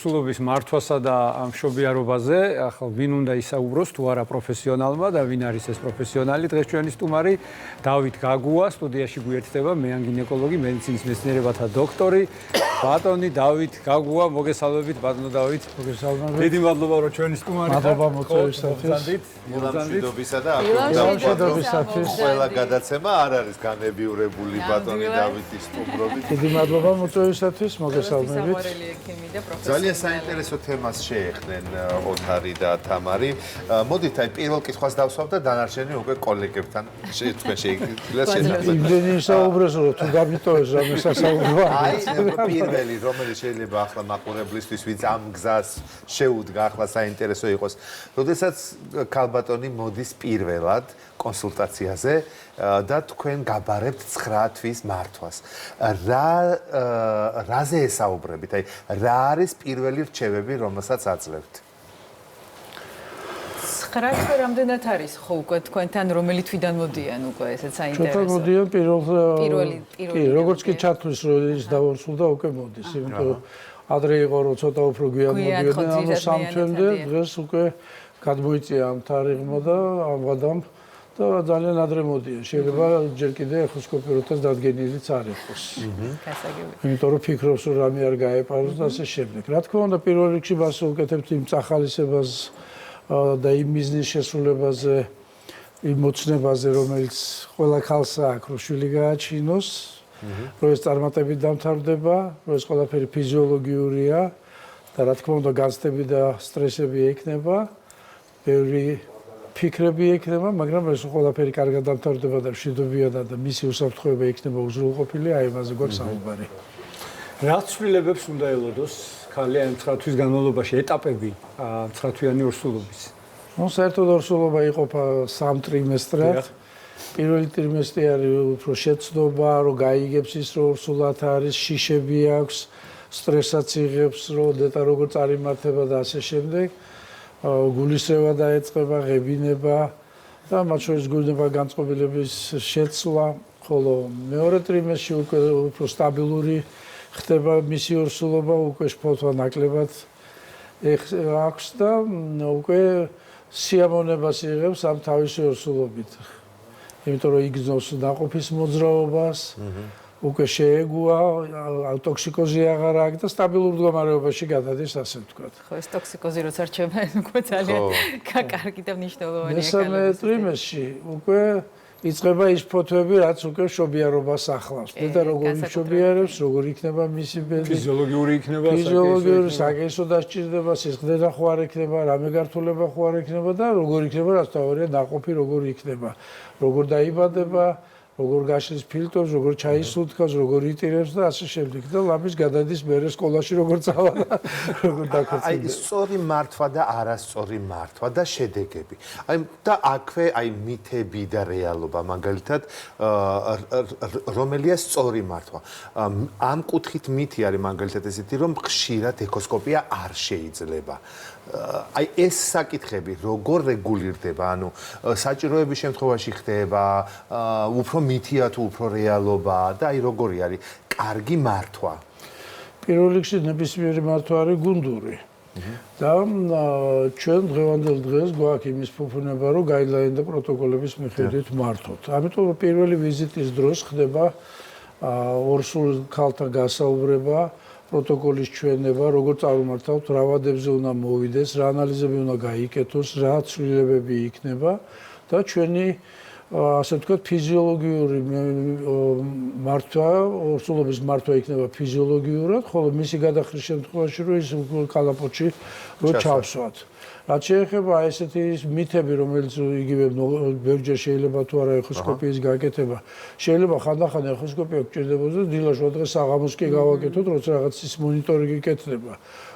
ორსულობის მართვასა და მშობიარობაზე, ახლა ვინ უნდა ისაუბროს თუ არა პროფესიონალმა და ვინ არის ეს პროფესიონალი? დღეს ჩვენი სტუმარი დავით გაგუა, სტუდიაში გვერდება მეანგინეკოლოგი, მედიცინის მეცნიერებათა დოქტორი, ბატონი დავით გაგუა, მოგესალმებით ბატონო დავით. მოგესალმებით. დიდი მადლობა რომ ჩვენი სტუმარი ხართ. მადლობა მოწვევისათვის. მშვიდობისა და მშვიდობისათვის. ყველა გადაცემა არ არის განებიურებული ბატონი დავითის სტუმრობით. დიდი მადლობა მოწვევისათვის, მოგესალმებით. ძალიან საინტერესო თემას შეეხდნენ ოთარი და თამარი. მოდით აი პირველ კითხვას დავსვამ და დანარჩენი უკვე კოლეგებთან თქვენ შეიგიძლიათ შესაძლებელი. იმდენი ისაუბრეს რომ თუ გამიტოვეს რამე სასაუბრო. აი პირველი რომელიც შეიძლება ახლა მაყურებლისთვის ვინც ამ გზას შეუდგა ახლა საინტერესო იყოს. როდესაც ქალბატონი მოდის პირველად კონსულტაციაზე და თქვენ გაბარებთ 9 თვის მართვას. რაზე ესაუბრებით? აი რა არის პირველი რჩევები, რომელსაც აძლევთ? 9 თვე რამდენად არის ხო უკვე თქვენთან რომელი თვიდან მოდიან უკვე ესეც საინტერესოა. ჩვენ მოდიან პირველი როგორც კი ჩათვლის რომ ის დავორსულდა უკვე მოდის, იმიტომ რომ ადრე იყო რომ ცოტა უფრო გვიან მოდიოდნენ, ანუ 3 თვემდე დღეს უკვე გადმოიწია ამ თარიღმა და ამგვარად და ძალიან ადრე მოდიან. შეიძლება ჯერ კიდე ეხოსკოპიროთაც დადგენილიც არ იყოს. გასაგებია. იმიტომ რომ ფიქრობს რომ რამე არ გაეპაროს და ასე შემდეგ. რა თქმა უნდა, პირველ რიგში მას უკეთებთ იმ წახალისებას და იმ მიზნის შესრულებაზე, იმ მოცნებაზე, რომელიც ყველა ქალს აქვს, რომ შვილი გააჩინოს, რომ ეს წარმატებით დამთავრდება, რომ ეს ყველაფერი ფიზიოლოგიურია და რა თქმა უნდა, განცდები და სტრესები ექნება, ბევრი ფიქრები ექნება, მაგრამ ეს ყველაფერი კარგად დამთავრდება და მშვიდობიანა და მისი უსაფრთხოება იქნება უზრუნველყოფილი, აი ამაზე გვაქვს საუბარი. რა ცვლილებებს უნდა ელოდოს ქალი ამ 9 თვის განმავლობაში ეტაპები 9 თვიანი ორსულობის? ნუ საერთოდ ორსულობა იყოფა 3 ტრიმესტრად. პირველი ტრიმესტრი არის უფრო შეცდობა, რომ გაიგებს ის რომ ორსულად არის, შიშები აქვს, სტრესაც იღებს, რომ დეტა როგორ წარიმართება და ასე შემდეგ. გულისრევა დაეწყება, ღებინება და მათ შორის გულდება განწყობილების შეცვლა, ხოლო მეორე ტრიმესტრში უკვე უფრო სტაბილური ხდება მისი ორსულობა, უკვე შფოთვა ნაკლებად აქვს და უკვე სიამოვნებას იღებს ამ თავისი ორსულობით. იმიტომ რომ იგრძნობს ნაყოფის მოძრაობას, უკვე შეეგუა, ტოქსიკოზი აღარ აქვს და სტაბილურ მდგომარეობაში გადადის, ასე ვთქვათ. ხო, ეს ტოქსიკოზი როცა რჩება, უკვე ძალიან კარგი და მნიშვნელოვანია. მესამე ტრიმესტრში უკვე იწყება ის ფოთოები, რაც უკვე მშობიარობას ახლავს. და როგორ მშობიარებს, როგორ იქნება მისი ბედი, ფიზიოლოგიური იქნება, ფიზიოლოგიური საკეისო დასჭირდება, სისხლდენა ხო არ იქნება, რამე გართულება ხო არ იქნება და როგორ იქნება, რაც თავარია ნაყოფი როგორ იქნება, როგორ დაიბადება, როგორ გაშლის ფილტვებს, როგორ ჩაისულთქავს, როგორ იტირებს და ასე შემდეგ და ლამის გადადის მერე სკოლაში როგორ წავა და როგორ დაქორწინდება. აი სწორი მართვა და არასწორი მართვა და შედეგები. აი და აქვე აი მითები და რეალობა მაგალითად რომელია სწორი მართვა. ამ კუთხით მითი არის მაგალითად ესეთი რომ ხშირად ეკოსკოპია არ შეიძლება. აი ეს საკითხები როგორ რეგულირდება, ანუ საჭიროების შემთხვევაში ხდება, უფრო მითია თუ უფრო რეალობა და აი როგორი არის კარგი მართვა? პირველ რიგში ნებისმიერი მართვა არის გუნდური. და ჩვენ დღევანდელ დღეს გვაქვს იმის ფუფუნება, რომ გაიდლაინ და პროტოკოლების მიხედვით მართვოთ. ამიტომ პირველი ვიზიტის დროს ხდება ორსულ ქალთან გასაუბრება, პროტოკოლის ჩვენება, როგორ წარმართავთ, რა ვადებზე უნდა მოვიდეს, რა ანალიზები უნდა გაიკეთოს, რა ცვლილებები იქნება და ჩვენი ასე ვთქვათ ფიზიოლოგიური მართვა, ორსულობის მართვა იქნება ფიზიოლოგიურად, ხოლო მისი გადახრის შემთხვევაში რომ ის კალაპოტში რო ჩავსვათ. რაც შეეხება ესეთი მითები, რომელიც იგივე ბევრჯერ შეიძლება თუ არა ეხოსკოპიის გაკეთება, შეიძლება ხანდახან ეხოსკოპია გჭირდებოდა და დილაშვა დღეს საღამოს კი გავაკეთოთ, როცა რაღაც ის მონიტორინგი კეთდება.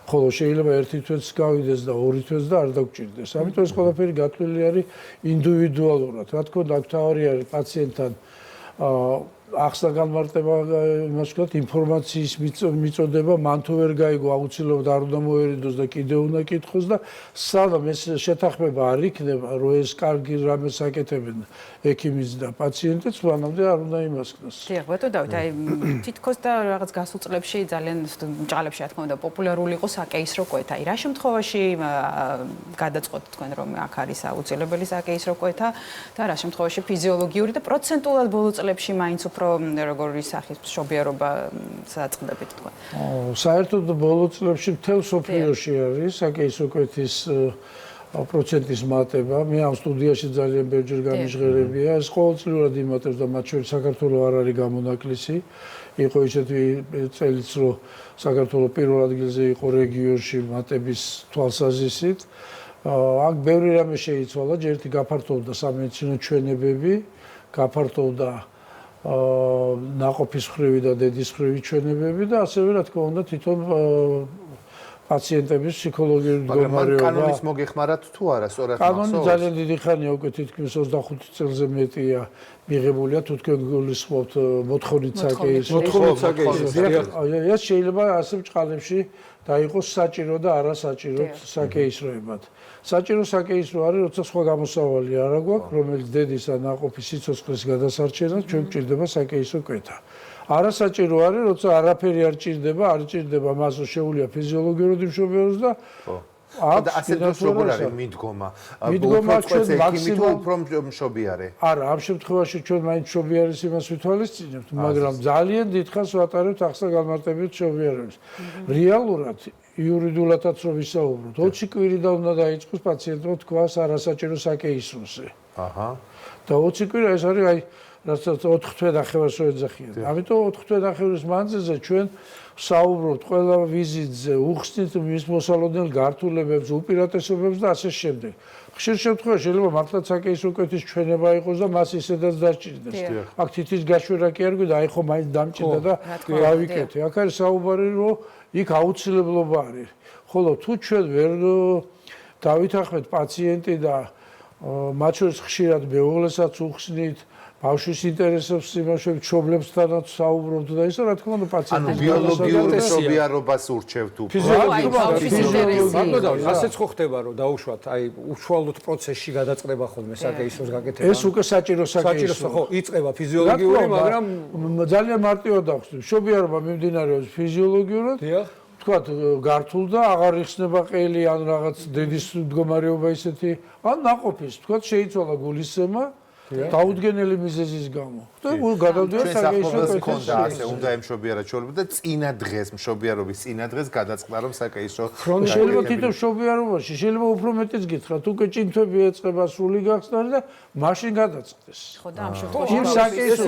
ხოლო შეიძლება 1 თვეც გავიდეს და 2 თვეც და არ დაგჭირდეს. ამიტომ ეს ყველაფერი გათვლილი არის ინდივიდუალურად. რა თქმა უნდა, აქ თავი არის პაციენტთან ახსნა განმარტება იმას ვქოთ ინფორმაციის მიწოდება მან თუ ვერ გაიგო აუცილებლად არ უნდა მოერიდოს და კიდევ უნდა კითხოს და სანამ ეს შეთანხმება არ იქნება რომ ეს კარგი რამეს აკეთებენ ექიმიც და პაციენტიც მანამდე არ უნდა იმასკნოს. დიახ, ბატონო დავით, აი თითქოს და რაღაც გასულ წლებში ძალიან ჭყალებში რა თქმა უნდა პოპულარული იყო საკეისრო კვეთა. აი რა შემთხვევაში გადაწყოთ თქვენ რომ აქ არის აუცილებელი საკეისრო კვეთა და რა შემთხვევაში ფიზიოლოგიური და პროცენტულად ბოლო წლებში მაინც უფრო როგორი სახის მშობიარობა საწყდებით თქვენ. საერთოდ ბოლო წლებში მთელ სოფლიოში არის საკეისრო კვეთის პროცენტის მატება. მე ამ სტუდიაში ძალიან ბევრჯერ გამიჟღერებია. ეს ყოველწლიურად იმატებს და მათ შორის საქართველოს არ არის გამონაკლისი. იყო ისეთი წელიც, რომ საქართველოს პირველ ადგილზე იყო რეგიონში მატების თვალსაზრისით. აქ ბევრი რამე შეიცვალა, ერთი გაფართოვდა სამედიცინო ჩვენებები, გაფართოვდა ნაყოფის ხრივი და დედის ხრივი ჩვენებები და ასევე რა თქმა უნდა თვითონ პაციენტების ფსიქოლოგიური მდგომარეობა. კანონის მოგეხმარათ თუ არა, სწორად მახსოვს? კანონი ძალიან დიდი ხანია უკვე თითქმის 25 წელზე მეტია მიღებულია, თუ თქვენ გულისხმობთ მოთხოვნით საკეისრო. ეს შეიძლება ასე ბრჭყალებში დაიყოს საჭირო და არასაჭირო საკეისროებად. საჭირო საკეისრო არის, როცა სხვა გამოსავალი არ აქვს, რომელიც დედის ან ნაყოფის სიცოცხლის გადასარჩენად ჩვენ გვჭირდება საკეისრო კვეთა. არასაჭირო არის, როცა არაფერი არ ჭირდება, არ ჭირდება მას, რომ შეუძლია ფიზიოლოგიური მშობიაროს და და ასე დროს როგორ არის მიდგომა? მიდგომა ჩვენ მაქსიმუმ უფრო მშობიარე. არა, ამ შემთხვევაში ჩვენ მაინც მშობიარის იმას ვითვალისწინებთ, მაგრამ ძალიან დიდხანს ვატარებთ ახსნა განმარტებით მშობიარებს. რეალურად იურიდიულადაც რომ ვისაუბროთ, 20 კვირიდან უნდა დაიწყოს პაციენტმა თქვას არასაჭირო საკეისროზე. აჰა. და 20 კვირა ეს არის აი რასაც 4 თვე დახევას რო ეძახიან. ამიტომ 4 თვე დახევის მანძილზე ჩვენ საუბრობთ ყველა ვიზიტზე, უხსნით მის მოსალოდნელ გართულებებს, უპირატესობებს და ასე შემდეგ. ხშირ შემთხვევაში შეიძლება მართლაც საკეისრო კვეთის ჩვენება იყოს და მას ისედაც დასჭირდეს. აქ თითის გაშვერა კი არ გვიდა, აი ხო მაინც დამჭირდა და გავიკეთე. აქ არის საუბარი, რომ იქ აუცილებლობა არის. ხოლო თუ ჩვენ ვერ დავითანხმეთ პაციენტი და მათ შორის ხშირად მეუღლესაც უხსნით, ბავშვის ინტერესებს იმაშობ მშობლებთანაც საუბრობთ და ისე რა თქმა უნდა პაციენტის ბიოლოგიურ მშობიარობას ურჩევთ უფრო. ფიზიოლოგიურად ასეც ხო ხდება რომ დაუშვათ, აი უშუალოდ პროცესში გადაწყდება ხოლმე საკეისროს გაკეთება. ეს უკვე საჭირო საკეისრო ხო, იწყება ფიზიოლოგიური, მაგრამ ძალიან მარტივად ახსნით. მშობიარობა მიმდინარეობს ფიზიოლოგიურად. დიახ. თქვათ გართულდა, აღარ იხსნება ყელი ან რაღაც დედის მდგომარეობა ისეთი, ან ნაყოფის, თქვათ შეიცვალა გულისცემა დაუდგენელი მიზეზის გამო. და გადავდივარ საკეისრო ქონდა ასე უნდა ემშობიარა ჩვეულებრივ და წინა დღეს მშობიარობის წინა დღეს გადაწყდა რომ საკეისრო შეიძლება თვითონ მშობიარობაში შეიძლება უფრო მეტიც გითხრათ, უკვე ჭინთვები ეწყება სრული გახსნა და მაშინ გადაწყდეს. ხო და ამ შემთხვევაში იმ საკეისრო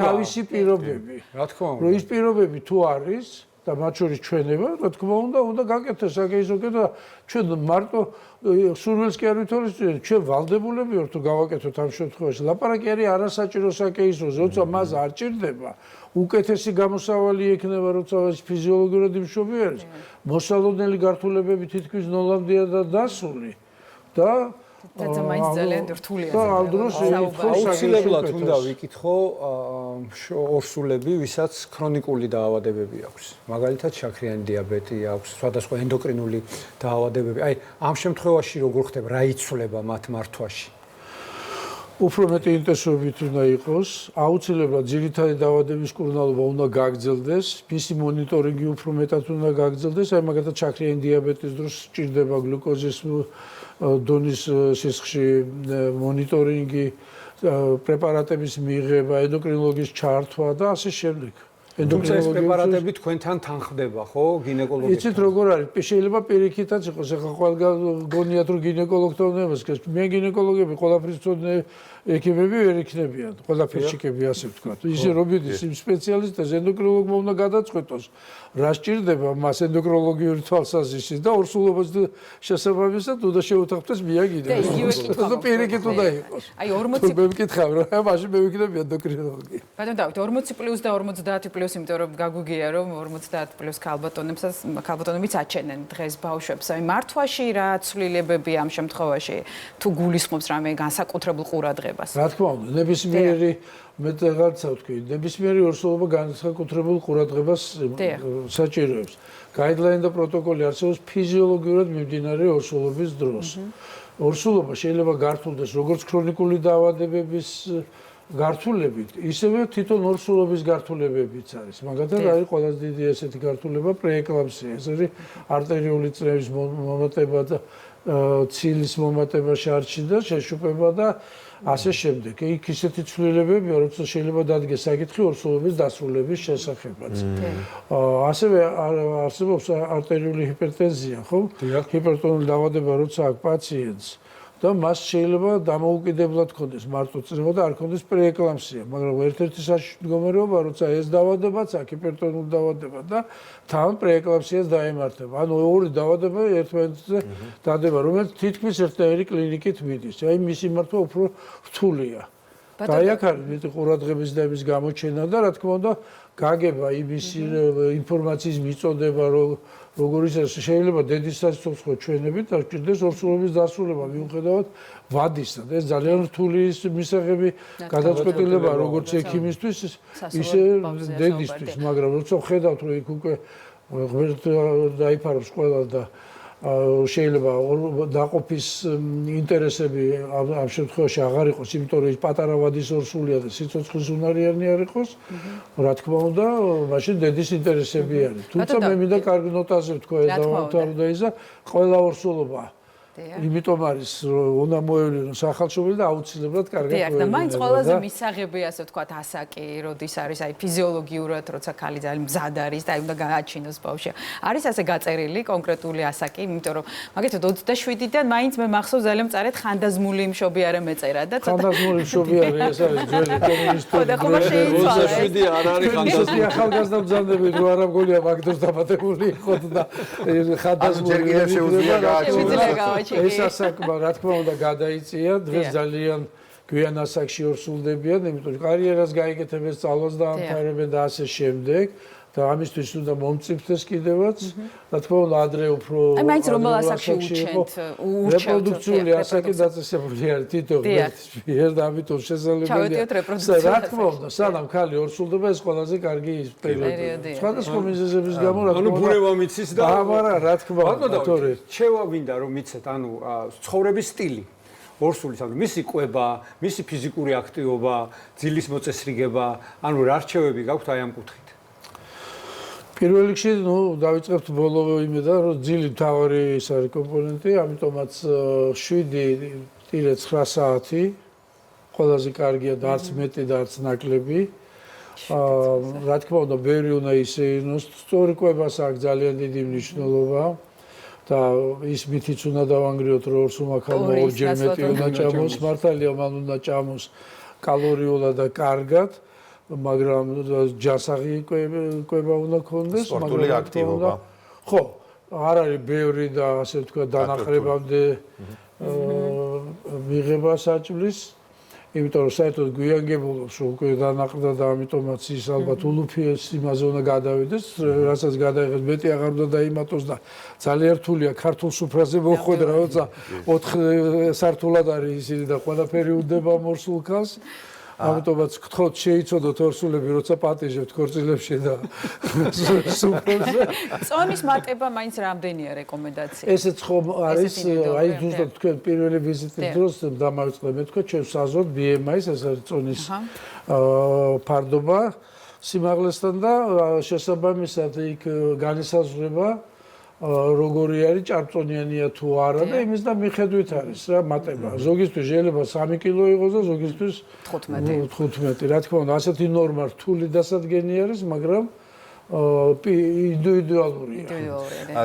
თავისი პირობები. რა თქმა უნდა. რომ ის პირობები თუ არის და მათ შორის ჩვენება, რა თქმა უნდა გაკეთდეს საკეისრო კვეთა. ჩვენ მარტო სურვილს კი არ ვითვალისწინებთ, ჩვენ ვალდებულები ვართ თუ გავაკეთოთ ამ შემთხვევაში. ლაპარაკი არის არასაჭირო საკეისროზე, როცა მას არ ჭირდება, უკეთესი გამოსავალი ექნება, როცა ეს ფიზიოლოგიურად იმშობიარებს. მოსალოდნელი გართულებები თითქმის ნოლამდეა და დასული და და მაინც ძალიან რთულია. და ამ დროს აუცილებლად უნდა ვიკითხო ორსულები, ვისაც ქრონიკული დაავადებები აქვს. მაგალითად, შაქრიანი დიაბეტი აქვს, სხვადასხვა ენდოკრინული დაავადებები. აი, ამ შემთხვევაში როგორ ხდება, რა იცვლება მათ მართვაში? უფრო მეტი ინტენსივობით უნდა იყოს, აუცილებლად ძირითადი დაავადების კურნალობა უნდა გაგრძელდეს, მისი მონიტორინგი უფრო მეტად უნდა გაგრძელდეს, აი მაგალითად შაქრიანი დიაბეტის დროს სჭირდება გლუკოზის დონის სისხლში მონიტორინგი, პრეპარატების მიღება, ენდოკრინოლოგის ჩართვა და ასე შემდეგ. თუმცა ეს პრეპარატები თქვენთან თანხდება, ხო, გინეკოლოგებთან? იცით როგორ არის? შეიძლება პირიქითაც იყოს, ახლა ყველგან გონიათ რომ გინეკოლოგთან უნდა იმასკეს. მე გინეკოლოგები ყველაფრის მწოდნე ექიმები ვერ იქნებიან, ყველაფერს ჩიკები ასე ვთქვათ. ისე რომ მიდის იმ სპეციალისტებს ენდოკრინოლოგმა უნდა გადაწყვეტოს, რა სჭირდება მას ენდოკრინოლოგიური თვალსაზრისით და ორსულობას შესაბამისად უნდა შეუთანხმდეს მიაგინოს. და იგივე კითხვა. და პირიქით უნდა იყოს. აი 40 მე ვკითხავ რა, მაშინ მე ვიქნები ენდოკრინოლოგი. ბატონო დავით 40+ და 50+, იმიტომ რომ გაგვიგია რომ 50+ ქალბატონებიც აჩენენ დღეს ბავშვებს. აი მართვაში რა ცვლილებები ამ შემთხვევაში თუ გულისხმობს რამე განსაკუთრებულ ყურადღებას განვითარებას. რა თქმა უნდა, ნებისმიერი მე რაღაცა ვთქვი, ნებისმიერი ორსულობა განსაკუთრებულ ყურადღებას საჭიროებს. გაიდლაინი და პროტოკოლი არსებობს ფიზიოლოგიურად მიმდინარე ორსულობის დროს. ორსულობა შეიძლება გართულდეს როგორც ქრონიკული დაავადებების გართულებით, ისევე თვითონ ორსულობის გართულებებიც არის. მაგალითად, არის ყველაზე დიდი ესეთი გართულება პრეეკლამსია. ეს არის არტერიული წრეების მომატება და ცილის მომატება შარდში და შეშუპება და ასე შემდეგ. იქ ისეთი ცვლილებებია, როცა შეიძლება დადგეს საკითხი ორსულობის დასრულების შესახებაც. ასევე არსებობს არტერიული ჰიპერტენზია, ხო? ჰიპერტონული დაავადება, როცა აქვს პაციენტს და მას შეიძლება დამოუკიდებლად ქონდეს მარტო წრევა და არ ქონდეს პრეეკლამსია, მაგრამ ერთ-ერთი საშუალო მდგომარეობა, როცა ეს დაავადებაც აქვს, ჰიპერტონული დაავადება და თან პრეეკლამსიას დაემართება. ანუ ორი დაავადება ერთმანეთზე დადება, რომელიც თითქმის ერთნაირი კლინიკით მიდის. აი მისი მართვა უფრო რთულია. და აი აქ არის ყურადღების და იმის გამოჩენა და რა თქმა უნდა გაგება იმის ინფორმაციის მიწოდება, როგორიც შეიძლება დედის საცოცხლო ჩვენებით და ჭირდეს ორსულობის დასრულება მიუხედავად ვადისა და ეს ძალიან რთული მისაღები გადაწყვეტილება როგორც ექიმისთვის ისე დედისთვის, მაგრამ როცა ხედავთ რომ იქ უკვე ღმერთ დაიფაროს ყველა და შეიძლება დაყოფის ინტერესები ამ შემთხვევაში აღარ იყოს, იმიტომ რომ ის პატარა ვადის ორსულია და სიცოცხლის უნარიანი არ იყოს, რა თქმა უნდა, მაშინ დედის ინტერესები არის. თუმცა მე მინდა კარგ ნოტაზე ვთქვა ეს დავამთავრო და ისა ყველა ორსულობა იმიტომ არის უნდა მოევლინოს ახალშობილი და აუცილებლად კარგად მოევლინოს. და მაინც ყველაზე მისაღები ასე ვთქვათ ასაკი, როდის არის აი ფიზიოლოგიურად, როცა ქალი ძალიან მზად არის და აი უნდა გააჩინოს ბავშვი. არის ასე გაწერილი კონკრეტული ასაკი, იმიტომ რომ მაგალითად 27-დან მაინც მე მახსოვს ძალიან მწარედ ხანდაზმული მშობიარე მეწერა და ხანდაზმული მშობიარე ეს არის ძველი კომუნისტური. და ხომ შეიცვალა. 27 არ არის ხანდაზმული ახალგაზრდა ბრძანდები რო არ ამგონია მაგდროს დაბადებული იყო და ხანდაზმული შეუძლია გააჩინოს. ეს ასაკმა რა თქმა უნდა გადაიწია, დღეს ძალიან გვიან ასაკში ორსულდებიან, იმიტომ რომ კარიერას გაიგეთებენ, სწავლას დაამთავრებენ და ასე შემდეგ. და ამისთვის უნდა მომწიფდეს კიდევაც. რა თქმა უნდა, ადრე უფრო აი მაინც რომელ ასაკში უჩენთ, რეპროდუქციული ასაკი დაწესებული არის თითო ღმერთის მიერ და ამიტომ შესაძლებელია. რა თქმა უნდა, სანამ ქალი ორსულდება, ეს ყველაზე კარგი პერიოდია. სხვადასხვა მიზეზების გამო რა თქმა უნდა. ანუ ბუნება მიცის და არა, რა თქმა უნდა, თორე შევა მინდა რომ მიცეთ, ანუ ცხოვრების სტილი ორსულის, ანუ მისი კვება, მისი ფიზიკური აქტივობა, ძილის მოწესრიგება, ანუ რა რჩევები გაქვთ აი ამ კუთხით? პირველ რიგში, დავიწყებთ ბოლო იმედან, რომ ძილი მთავარი ის არის კომპონენტი, ამიტომაც 7-9 საათი ყველაზე კარგია და არც მეტი და არც ნაკლები. რა თქმა უნდა, ბევრი უნდა ისეირნოს, სწორი კვებას აქვს ძალიან დიდი მნიშვნელობა და ის მითიც უნდა დავანგრიოთ, რომ ორსულმაქალმა ორჯერ მეტი უნდა ჭამოს, მართალია მან უნდა ჭამოს კალორიულად და კარგად. მაგრამ ჯანსაღი კვება უნდა ქონდეს, სპორტული აქტივობა. ხო, არ არის ბევრი და ასე ვთქვათ დანახრებამდე მიღება საჭმლის, იმიტომ რომ საერთოდ გვიანგებულობს რომ უკვე დანაყრდა და ამიტომაც ის ალბათ ულუფიეს იმაზე უნდა გადავიდეს, რასაც გადაიღეს მეტი აღარ უნდა დაიმატოს და ძალიან რთულია ქართულ სუფრაზე მოხვედრა, როცა 4 სართულად არის ისინი და ყველაფერი უდება ორსულქალს. ამიტომაც გთხოვთ შეიცოდოთ ორსულები, როცა პატიჟებთ ქორწილებში და სუფრაზე. წონის მატება მაინც რამდენია რეკომენდაცია? ესეც ხომ არის, აი ზუსტად თქვენ პირველი ვიზიტის დროს დამავიწყდა მე თქვა ჩვენ საზოგადო BMI-ს, ეს არის წონის ფარდობა სიმაღლესთან და შესაბამისად იქ განისაზღვრება როგორი არის ჭარბწონიანია თუ არა და იმის და მიხედვით არის რა მატება. ზოგისთვის შეიძლება 3 კილო იყოს და ზოგისთვის 15. რა თქმა უნდა, ასეთი ნორმა რთული დასადგენი არის, მაგრამ ინდივიდუალურია.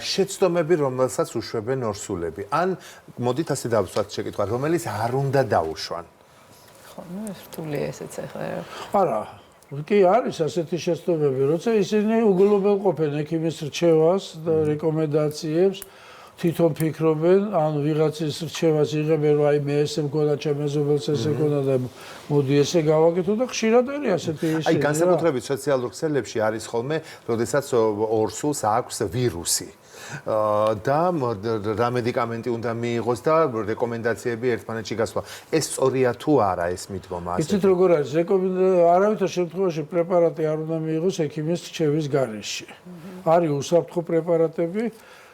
შეცდომები, რომელსაც უშვებენ ორსულები. ან მოდით ასე დავსვათ შეკითხვა, რომელიც არ უნდა დაუშვან. ხო, რთულია ესეც ახლა. არა. კი არის ასეთი შეცდომები, როცა ისინი უგულობელყოფენ ექიმის რჩევას და რეკომენდაციებს, თვითონ ფიქრობენ, ან ვიღაცის რჩევას იღებენ, რომ აი მე ესე მქონდა, ჩემ მეზობელს ესე მქონდა და მოდი ესე გავაკეთო და ხშირად არის ასეთი ისე. აი განსაკუთრებით სოციალურ ქსელებში არის ხოლმე, როდესაც ორსულს აქვს ვირუსი. და რა მედიკამენტი უნდა მიიღოს და რეკომენდაციები ერთმანეთში გასვლა. ეს სწორია თუ არა ეს მიდგომა ასე? იცით როგორ არის? არავითარ შემთხვევაში პრეპარატი არ უნდა მიიღოს ექიმის რჩევის გარეშე. არის უსაფრთხო პრეპარატები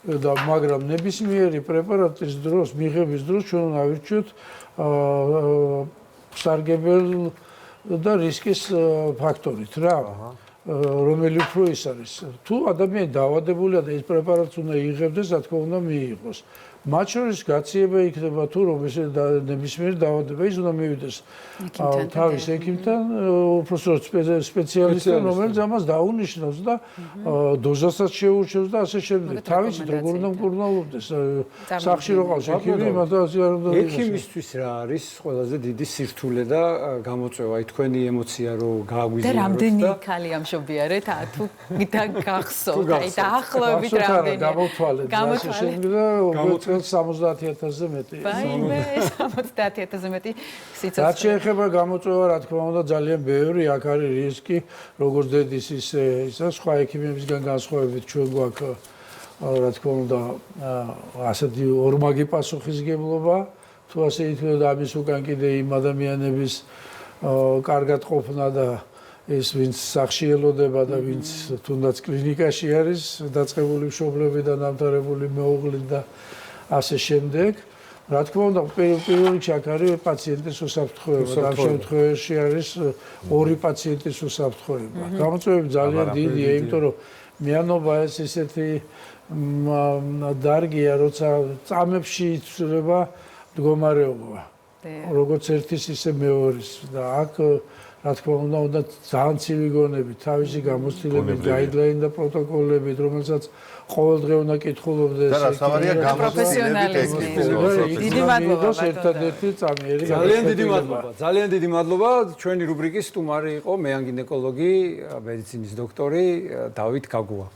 და მაგრამ ნებისმიერი პრეპარატის დროს, მიღების დროს ჩვენ უნდა ავირჩიოთ სარგებელ და რისკის ფაქტორით რა. რომელი უფრო ის არის. თუ ადამიანი დაავადებულია და ეს პრეპარატს უნდა იღებდეს, რა თქმა უნდა მიიღოს. მათ შორის გაციება იქნება თუ რომ ეს ნებისმიერი დაავადება ის უნდა მივიდეს თავის ექიმთან, უბრალოდ სპეციალისტთან, რომელიც ამას დაუნიშნავს და დოზასაც შეურჩევს და ასე შემდეგ. თავისით როგორ უნდა მკურნალობდეს სახლში რო ყავს ექიმი, იმათაც არ უნდა. ექიმისთვის რა არის ყველაზე დიდი სირთულე და გამოწვევა? თქვენი ემოცია რო გააგვიზიაროთ და რამდენი ქალი ამშობიარეთ? თუ გახსოვთ, აი დაახლოებით რამდენი გამოთვალეთ ასე შემდეგ და 70,000-ზე მეტი. ვაიმე, 70,000-ზე მეტი სიცოცხლე. რაც შეეხება გამოწვევა, რა თქმა უნდა, ძალიან ბევრი, აქ არის რისკი, როგორც დედის ისე სხვა ექიმებისგან განსხვავებით ჩვენ გვაქვს, რა თქმა უნდა, ასეთი ორმაგი პასუხისგებლობა, თუ ასე ითქვათ, ამის უკან კიდე იმ ადამიანების კარგად ყოფნა და ეს ვინც სახში ელოდება და ვინც თუნდაც კლინიკაში არის, დაწყებული მშობლები და დამთავრებული მეუღლე და ასე შემდეგ. რა თქმა უნდა, პირველ რიგში აქ არის პაციენტის უსაფრთხოება. ამ შემთხვევაში არის ორი პაციენტის უსაფრთხოება. გამოწვევები ძალიან დიდია, იმიტომ რომ მიანობა ეს ესეთი დარგია, როცა წამებში იცვლება მდგომარეობა. როგორც ერთის, ისე მეორის და აქ რა თქმა უნდა, ძალიან ცივი გონები, თავისი გამოცდილებით, გაიდლაინ და პროტოკოლებით, რომელსაც ყოველდღე უნდა კითხულობდეს და რა სავარია პროფესიონალიზმი. დიდი მადლობა. ერთადერთი წამიერი. ძალიან დიდი მადლობა. ჩვენი რუბრიკის სტუმარი იყო მეან გინეკოლოგი, მედიცინის დოქტორი დავით გაგუა.